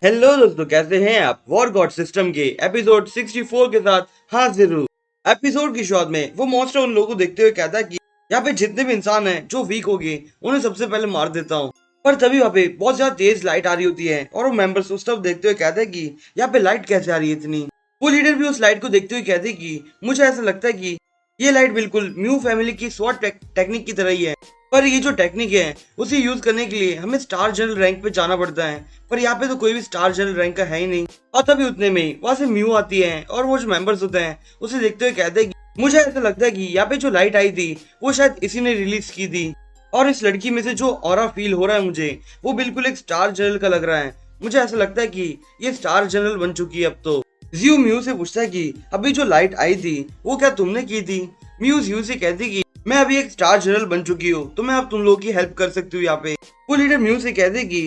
Hello दोस्तों, कैसे हैं आप? वॉर गॉड सिस्टम के एपिसोड 64 के साथ हाजिर हूँ। एपिसोड की शुरुआत में वो मॉन्स्टर उन लोगों को देखते हुए कहता है कि यहाँ पे जितने भी इंसान हैं जो वीक हो गए उन्हें सबसे पहले मार देता हूँ। पर तभी वहाँ पे बहुत ज्यादा तेज लाइट आ रही होती है और वो मेंबर्स उस तरफ देखते हुए कहते हैं कि यहाँ पे लाइट कैसे आ रही है इतनी। वो लीडर भी उस लाइट को देखते हुए कहते हैं कि मुझे ऐसा लगता है कि ये लाइट बिल्कुल म्यू फैमिली की स्वॉट टेक्निक की तरह ही है, पर ये जो टेक्निक है उसे यूज करने के लिए हमें स्टार जनरल रैंक पे जाना पड़ता है, पर यहाँ पे तो कोई भी स्टार जनरल रैंक का है ही नहीं। और तभी उतने में वहां से म्यू आती है और वो जो मेंबर्स होते हैं उसे देखते हुए कहते हैं कि मुझे ऐसा लगता है कि यहाँ पे जो लाइट आई थी वो शायद इसी ने रिलीज की थी, और इस लड़की में से जो ऑरा फील हो रहा है मुझे वो बिल्कुल एक स्टार जनरल का लग रहा है। मुझे ऐसा लगता है कि ये स्टार जनरल बन चुकी है अब तो। जियो म्यू से पूछता है कि अभी जो लाइट आई थी वो क्या तुमने की थी? म्यू जियो से कहती कि मैं अभी एक स्टार जनरल बन चुकी हूँ तो मैं अब तुम लोगों की हेल्प कर सकती हूँ यहाँ पे। वो लीडर म्यू से कहते कि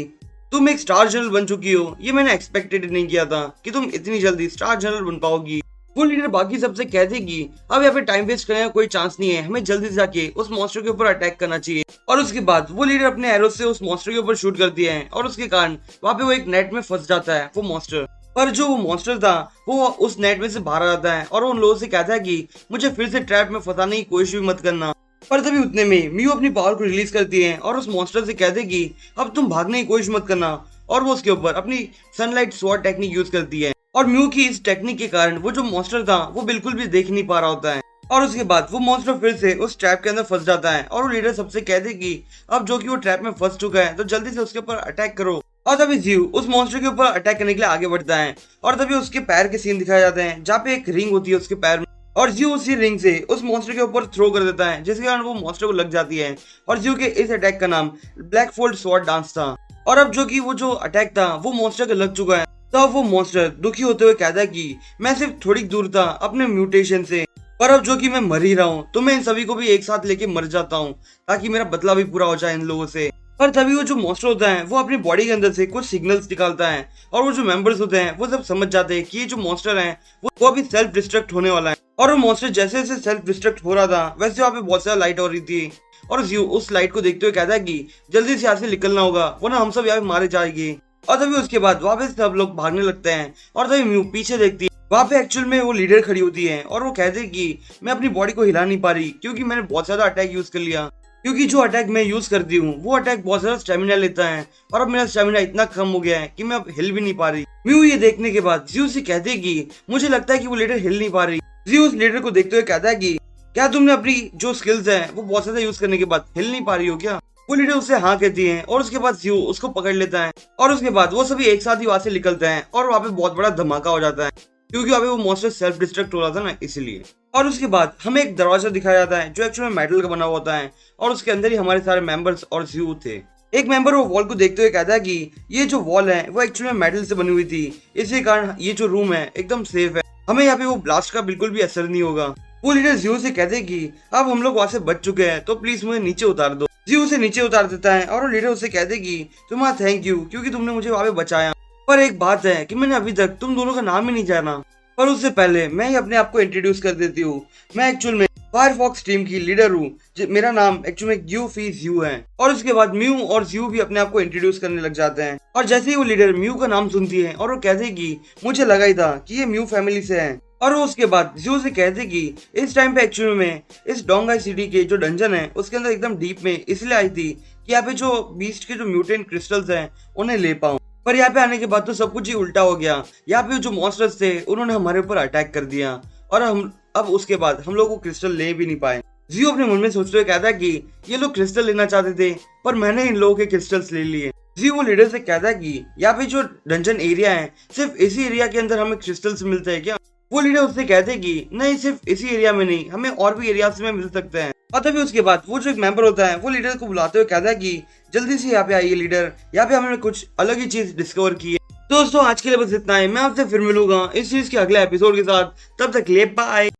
तुम एक स्टार जनरल बन चुकी हो, ये मैंने एक्सपेक्टेड नहीं किया था कि तुम इतनी जल्दी स्टार जनरल बन पाओगी। वो लीडर बाकी सबसे कहते कि अब यहाँ पे टाइम वेस्ट करने का कोई चांस नहीं है, हमें जल्दी से जाके उस मॉन्स्टर के ऊपर अटैक करना चाहिए। और उसके बाद वो लीडर अपने एरो से उस मॉन्स्टर के ऊपर शूट करती है और उसके कारण वहाँ पे वो एक नेट में फंस जाता है वो मॉन्स्टर। पर जो वो मॉन्स्टर था वो उस नेट में से बाहर आ जाता है और उन लोगों से कहता है कि मुझे फिर से ट्रैप में फंसाने की कोशिश भी मत करना। पर तभी उतने में म्यू अपनी पावर को रिलीज करती है और उस मॉन्स्टर से कहते कि अब तुम भागने की कोशिश मत करना, और वो उसके ऊपर अपनी सनलाइट स्वॉर्ड टेक्निक यूज करती है। और म्यू की इस टेक्निक के कारण वो जो मॉन्स्टर था वो बिल्कुल भी देख नहीं पा रहा होता है, और उसके बाद वो मॉन्स्टर फिर से उस ट्रैप के अंदर फंस जाता है। और वो लीडर सबसे कहते कि अब जो कि वो ट्रैप में फंस चुका है तो जल्दी से उसके ऊपर अटैक करो। और तभी जीव उस मॉन्स्टर के ऊपर अटैक करने के लिए आगे बढ़ता है और तभी उसके पैर के सीन दिखाए जाते हैं जहाँ पे एक रिंग होती है उसके पैर में, और जीव उसी रिंग से उस मॉन्स्टर के ऊपर थ्रो कर देता है जिसके कारण वो मॉन्स्टर को लग जाती है। और जीव के इस अटैक का नाम ब्लैक फोल्ड स्वॉर्ड डांस था। और अब जो कि वो जो अटैक था वो मॉन्स्टर का लग चुका है, तब वो मॉन्स्टर दुखी होते हुए कहता है कि मैं सिर्फ थोड़ी दूर था अपने म्यूटेशन से, पर अब जो कि मैं मर ही रहा हूँ तो मैं इन सभी को भी एक साथ लेके मर जाता हूँ ताकि मेरा बदला भी पूरा हो जाए इन लोगों से। पर तभी वो जो मॉन्स्टर होता है वो अपनी बॉडी के अंदर से कुछ सिग्नल्स निकालता है और वो जो मेंबर्स होते हैं वो सब समझ जाते हैं कि ये जो मॉन्स्टर है वो अभी सेल्फ डिस्ट्रक्ट होने वाला है। और वो मॉन्स्टर जैसे जैसे सेल्फ डिस्ट्रक्ट हो रहा था वैसे वहाँ पे बहुत सारा लाइट हो रही थी, और जियो उस लाइट को देखते हुए कहता है कि जल्दी से यहाँ से निकलना होगा वरना हम सब यहाँ पे मारे जाएंगे। और तभी उसके बाद वापस सब लोग भागने लगते हैं और तभी म्यू पीछे देखती है, वहाँ पे एक्चुअल में वो लीडर खड़ी होती है और वो कहते हैं कि मैं अपनी बॉडी को हिला नहीं पा रही क्योंकि मैंने बहुत ज्यादा अटैक यूज कर लिया, क्योंकि जो अटैक मैं यूज करती हूँ वो अटैक बहुत ज्यादा स्टेमिना लेता है और अब मेरा स्टेमिना इतना कम हो गया है कि मैं अब हिल भी नहीं पा रही। म्यू ये देखने के बाद जियो से कहते हैं कि मुझे लगता है कि वो लीडर हिल नहीं पा रही। जियो उस लीडर को देखते हुए कहता है कि क्या तुमने अपनी जो स्किल्स है वो बहुत ज्यादा यूज करने के बाद हिल नहीं पा रही हो क्या? वो लीडर उससे हाँ कहती है और उसके बाद जियो उसको पकड़ लेता है और उसके बाद वो सभी एक साथ ही वहां से निकलते हैं और वहाँ पे बहुत बड़ा धमाका हो जाता है क्योंकि वहाँ पे वो मॉन्स्टर सेल्फ डिस्ट्रक्ट हो रहा था ना इसलिए। और उसके बाद हमें एक दरवाजा दिखाया जाता है जो एक्चुअली मेटल का बना हुआ होता है और उसके अंदर ही हमारे सारे मेंबर्स और जियो थे। एक मेंबर वो वॉल को देखते हुए कहता है कि ये जो वॉल है वो एक्चुअली मेटल से बनी हुई थी, इसी कारण ये जो रूम है एकदम सेफ है, हमें यहाँ पे वो ब्लास्ट का बिल्कुल भी असर नहीं होगा। वो लीडर जियो से कहते हैं कि अब हम लोग वहाँ से बच चुके हैं तो प्लीज मुझे नीचे उतार दो। जियो उसे नीचे उतार देता है और वो लीडर उसे कहते हैं कि तुम्हारा थैंक यू क्योंकि तुमने मुझे वहाँ पे बचाया, पर एक बात है कि मैंने अभी तक तुम दोनों का नाम ही नहीं जाना। पर उससे पहले मैं ही अपने आप को इंट्रोड्यूस कर देती हूँ, मैं एक्चुअल में फायरफॉक्स टीम की लीडर हूँ, मेरा नाम एक्चुअल में ग्यू फीस यू है। और उसके बाद म्यू और जियो भी अपने आप को इंट्रोड्यूस करने लग जाते हैं और जैसे ही वो लीडर म्यू का नाम सुनती है और वो कहते हैं कि मुझे लगा ही था कि ये म्यू फैमिली से है। और वो उसके बाद जियो से कहते कि इस टाइम पे एक्चुअली में इस डोंगाई सिटी के जो डंजन है उसके अंदर एकदम डीप में इसलिए आई थी कि यहाँ पे जो बीस्ट के जो म्यूटेंट क्रिस्टल्स हैं उन्हें ले पाऊं, पर यहाँ पे आने के बाद तो सब कुछ ही उल्टा हो गया। यहाँ पे जो मॉन्स्टर्स थे उन्होंने हमारे ऊपर अटैक कर दिया और हम अब उसके बाद हम लोग को क्रिस्टल ले भी नहीं पाए। जियो अपने मन में सोचते हुए कहता है कि ये लोग क्रिस्टल लेना चाहते थे पर मैंने इन लोगों के क्रिस्टल्स ले लिए। जियो वो लीडर से कहता है कि यहाँ पे जो डंजन एरिया है सिर्फ इसी एरिया के अंदर हमें क्रिस्टल्स मिलते हैं क्या? वो लीडर उससे कहते हैं कि नहीं, सिर्फ इसी एरिया में नहीं, हमें और भी एरियाज में मिल सकते हैं। और तभी उसके बाद वो जो एक मेंबर होता है वो लीडर को बुलाते हुए कहता है कि जल्दी से यहाँ पे आइए लीडर, यहाँ पे हमने कुछ अलग ही चीज डिस्कवर की है। दोस्तों आज के लिए बस इतना ही, मैं आपसे फिर मिलूंगा इस चीज के अगले एपिसोड के साथ, तब तक ले बाय।